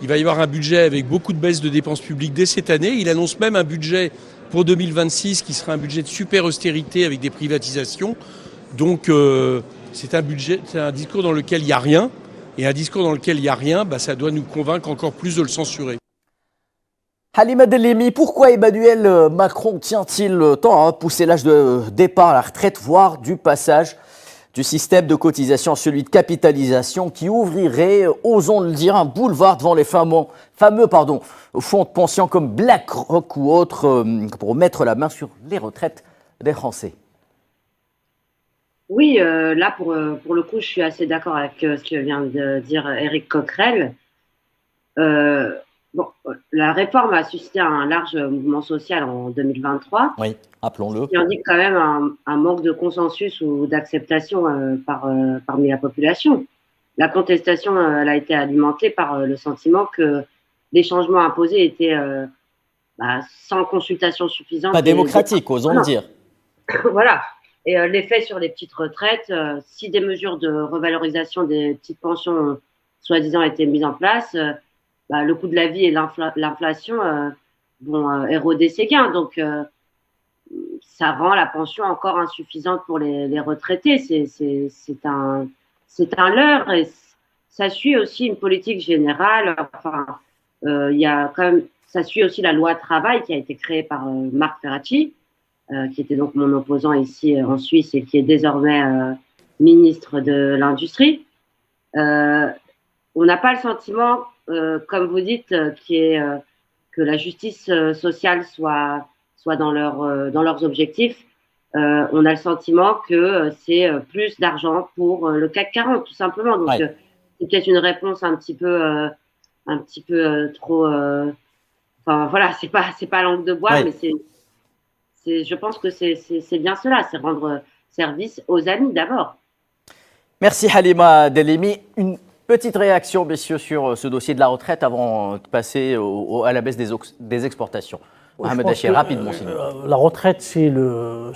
va y avoir un budget avec beaucoup de baisses de dépenses publiques dès cette année. Il annonce même un budget pour 2026 qui sera un budget de super austérité avec des privatisations. Donc c'est un discours dans lequel il n'y a rien. Et un discours dans lequel il n'y a rien, ça doit nous convaincre encore plus de le censurer. Halima Delemi, pourquoi Emmanuel Macron tient-il tant à repousser l'âge de départ à la retraite, voire du passage du système de cotisation à celui de capitalisation qui ouvrirait, osons le dire, un boulevard devant les fameux fonds de pension comme BlackRock ou autres pour mettre la main sur les retraites des Français? Oui, là, pour le coup, je suis assez d'accord avec ce que vient de dire Éric Coquerel. Bon, la réforme a suscité un large mouvement social en 2023. Oui, appelons-le. Qui indique quand même un manque de consensus ou d'acceptation parmi la population. La contestation elle a été alimentée par le sentiment que les changements imposés étaient sans consultation suffisante. Pas démocratique, osons le dire. Voilà. Et l'effet sur les petites retraites, si des mesures de revalorisation des petites pensions soi-disant étaient mises en place, le coût de la vie et l'inflation vont éroder ces gains. Donc, ça rend la pension encore insuffisante pour les retraités. C'est un leurre et ça suit aussi une politique générale. Enfin, il y a quand même, ça suit aussi la loi travail qui a été créée par Marc Ferracci, qui était donc mon opposant ici en Suisse et qui est désormais ministre de l'Industrie. On n'a pas le sentiment, comme vous dites, que la justice sociale soit dans leurs objectifs. On a le sentiment que c'est plus d'argent pour le CAC 40, tout simplement. Donc, c'est peut-être une réponse un petit peu trop. Enfin, voilà, c'est pas langue de bois, mais je pense que c'est bien cela, c'est rendre service aux amis d'abord. Merci Halima Delimi. Une petite réaction, messieurs, sur ce dossier de la retraite avant de passer à la baisse des exportations. Mohamed Achir, rapidement. La retraite, c'est le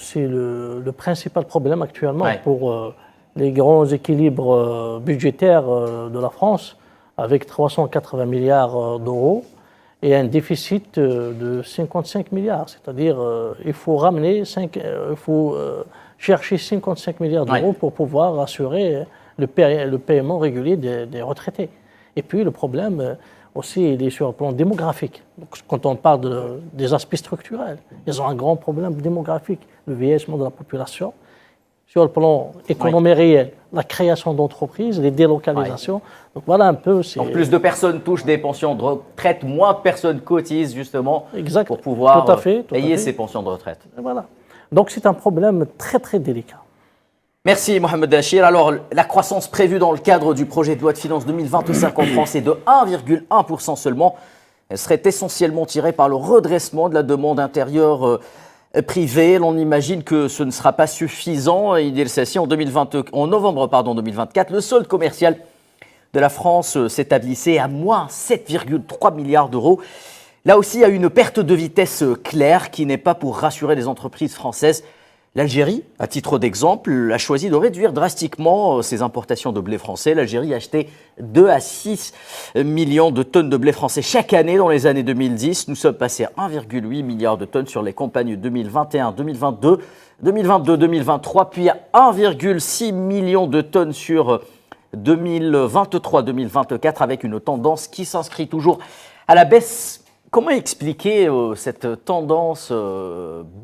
principal problème actuellement pour les grands équilibres budgétaires de la France, avec 380 milliards d'euros et un déficit de 55 milliards. C'est-à-dire il faut chercher 55 milliards d'euros pour pouvoir assurer le paiement régulier des retraités. Et puis le problème aussi, il est sur le plan démographique. Donc, quand on parle des aspects structurels, ils ont un grand problème démographique, le vieillissement de la population. Sur le plan économique réel, la création d'entreprises, les délocalisations. Donc voilà un peu. Donc plus de personnes touchent des pensions de retraite, moins de personnes cotisent justement pour pouvoir payer ces pensions de retraite. Et voilà. Donc c'est un problème très très délicat. Merci Mohamed Achir. Alors la croissance prévue dans le cadre du projet de loi de finances 2025 en France est de 1,1% seulement. Elle serait essentiellement tirée par le redressement de la demande intérieure privée. L'on imagine que ce ne sera pas suffisant. Il est ceci en novembre 2024. Le solde commercial de la France s'établissait à moins 7,3 milliards d'euros. Là aussi, il y a une perte de vitesse claire qui n'est pas pour rassurer les entreprises françaises. L'Algérie, à titre d'exemple, a choisi de réduire drastiquement ses importations de blé français. L'Algérie a acheté 2 à 6 millions de tonnes de blé français chaque année dans les années 2010. Nous sommes passés à 1,8 milliard de tonnes sur les campagnes 2021, 2022, 2023, puis à 1,6 million de tonnes sur 2023-2024 avec une tendance qui s'inscrit toujours à la baisse. Comment expliquer cette tendance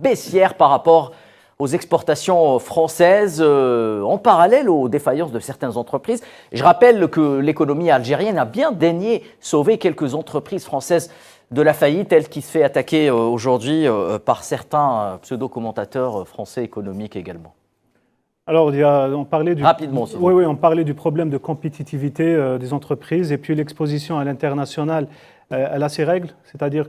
baissière par rapport aux exportations françaises en parallèle aux défaillances de certaines entreprises? Je rappelle que l'économie algérienne a bien daigné sauver quelques entreprises françaises de la faillite, elle qui se fait attaquer aujourd'hui par certains pseudo-commentateurs français économiques également. Alors, on parlait rapidement. On parlait du problème de compétitivité des entreprises et puis l'exposition à l'international. Elle a ses règles, c'est-à-dire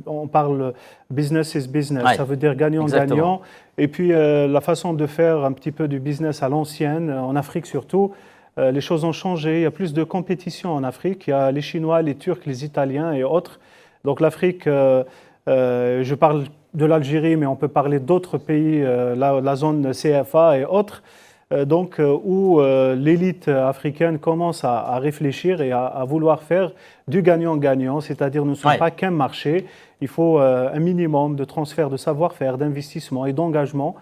on parle business is business, ça veut dire gagnant-gagnant. Et puis la façon de faire un petit peu du business à l'ancienne, en Afrique surtout, les choses ont changé. Il y a plus de compétition en Afrique. Il y a les Chinois, les Turcs, les Italiens et autres. Donc l'Afrique, je parle de l'Algérie, mais on peut parler d'autres pays, la zone CFA et autres. Où l'élite africaine commence à réfléchir et à vouloir faire du gagnant-gagnant, c'est-à-dire nous ne sommes pas qu'un marché, il faut un minimum de transfert de savoir-faire, d'investissement et d'engagement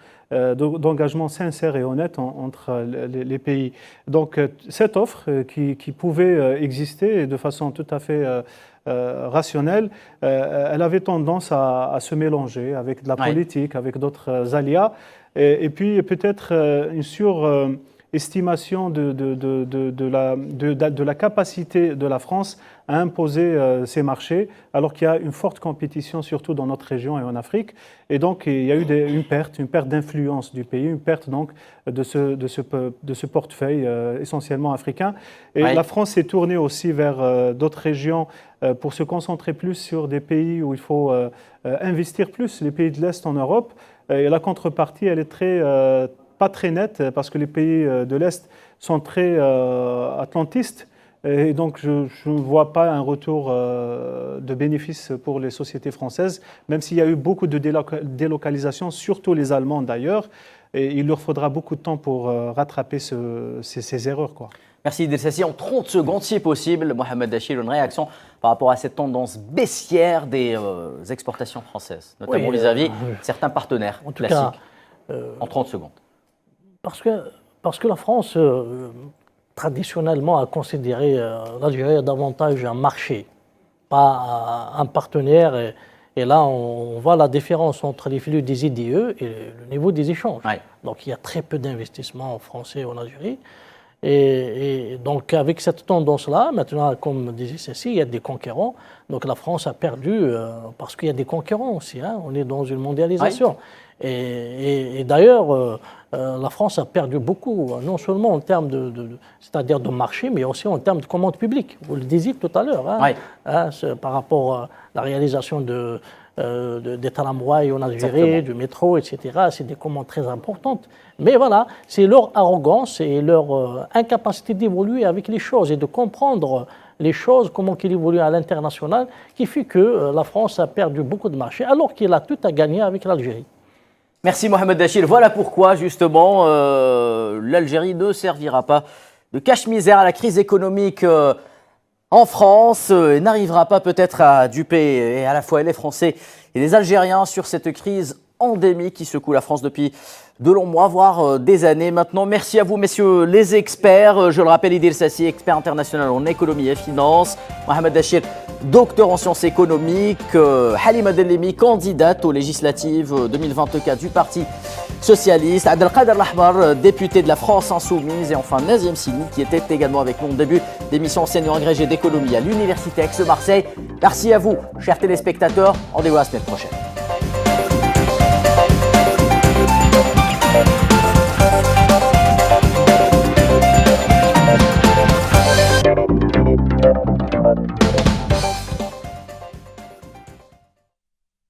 sincère et honnête entre les pays. Donc cette offre qui pouvait exister de façon tout à fait rationnelle, elle avait tendance à se mélanger avec de la politique, avec d'autres aléas. Et puis peut-être une estimation de la capacité de la France à imposer ces marchés, alors qu'il y a une forte compétition, surtout dans notre région et en Afrique. Et donc, il y a eu une perte d'influence du pays, une perte donc de ce portefeuille essentiellement africain. Et la France s'est tournée aussi vers d'autres régions pour se concentrer plus sur des pays où il faut investir plus, les pays de l'Est en Europe. Et la contrepartie, elle est pas très nette, parce que les pays de l'Est sont très atlantistes. Et donc, je ne vois pas un retour de bénéfices pour les sociétés françaises, même s'il y a eu beaucoup de délocalisations, surtout les Allemands d'ailleurs. Et il leur faudra beaucoup de temps pour rattraper ces erreurs, quoi. Merci Idriss Sassi. En 30 secondes, si possible, Mohamed Dachil, une réaction par rapport à cette tendance baissière des exportations françaises, notamment vis-à-vis certains partenaires classiques. En 30 secondes. Parce que la France, traditionnellement, a considéré l'Algérie davantage un marché, pas un partenaire. Et là, on voit la différence entre les flux des IDE et le niveau des échanges. Ouais. Donc, il y a très peu d'investissements français en Algérie. Et donc, avec cette tendance-là, maintenant, comme disait Cécile, il y a des concurrents. Donc, la France a perdu parce qu'il y a des concurrents aussi. Hein. On est dans une mondialisation. Ouais. Et d'ailleurs, la France a perdu beaucoup, non seulement en termes c'est-à-dire de marché, mais aussi en termes de commandes publiques. Vous le disiez tout à l'heure, hein, ouais. Hein, par rapport à la réalisation des tramways en Algérie, du métro, etc. C'est des commandes très importantes. Mais voilà, c'est leur arrogance et leur incapacité d'évoluer avec les choses et de comprendre les choses, comment qu'ils évoluent à l'international, qui fait que la France a perdu beaucoup de marchés, alors qu'elle a tout à gagner avec l'Algérie. Merci Mohamed Dachil. Voilà pourquoi, justement, l'Algérie ne servira pas de cache-misère à la crise économique en France et n'arrivera pas peut-être à duper à la fois les Français et les Algériens sur cette crise endémique qui secoue la France depuis de longs mois, voire des années maintenant. Merci à vous, messieurs les experts. Je le rappelle, Idriss Sassi, expert international en économie et finance. Mohamed Dachil, docteur en sciences économiques. Halima Dellemi, candidate aux législatives 2024 du Parti socialiste. Abdelkader Lahmar, député de la France insoumise. Et enfin, Nazim Sini, qui était également avec nous au début d'émission, enseignant agrégé d'économie à l'Université Aix-Marseille. Merci à vous, chers téléspectateurs. Rendez-vous la semaine prochaine.